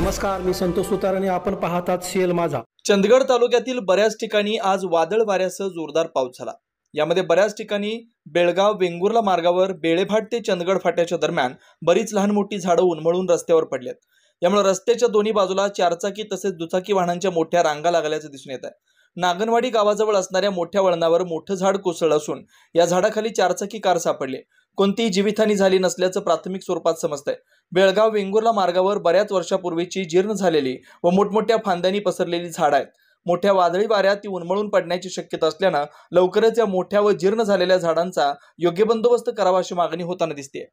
नमस्कार, मी संतोष सुतार आणि आपण पाहतात सीएल माझा. चंदगड तालुक्यातील बऱ्याच ठिकाणी आज वादळ वाऱ्यासह जोरदार पाऊस झाला. यामध्ये बऱ्याच ठिकाणी बेळगाव वेंगुर्ला मार्गावर बेळेभाट ते चंदगड फाट्याच्या दरम्यान बरीच लहान मोठी झाडं उन्मळून रस्त्यावर पडलेत. यामुळे रस्त्याच्या दोन्ही बाजूला चारचाकी तसेच दुचाकी वाहनांच्या मोठ्या रांगा लागल्याचं दिसून येत आहे. नागनवाडी गावाजवळ असणाऱ्या मोठ्या वळणावर मोठं झाड कोसळलं असून या झाडाखाली चारचाकी कार सापडली. कोणतीही जीवितहानी झाली नसल्याचं प्राथमिक स्वरूपात समजतंय. बेळगाव वेंगुर्ला मार्गावर बऱ्याच वर्षापूर्वीची जीर्ण झालेली व मोठमोठ्या फांद्यांनी पसरलेली झाडं आहेत. मोठ्या वादळी वाऱ्यात ती उन्मळून पडण्याची शक्यता असल्यानं लवकरच या मोठ्या व जीर्ण झालेल्या झाडांचा योग्य बंदोबस्त करावा अशी मागणी होताना दिसते.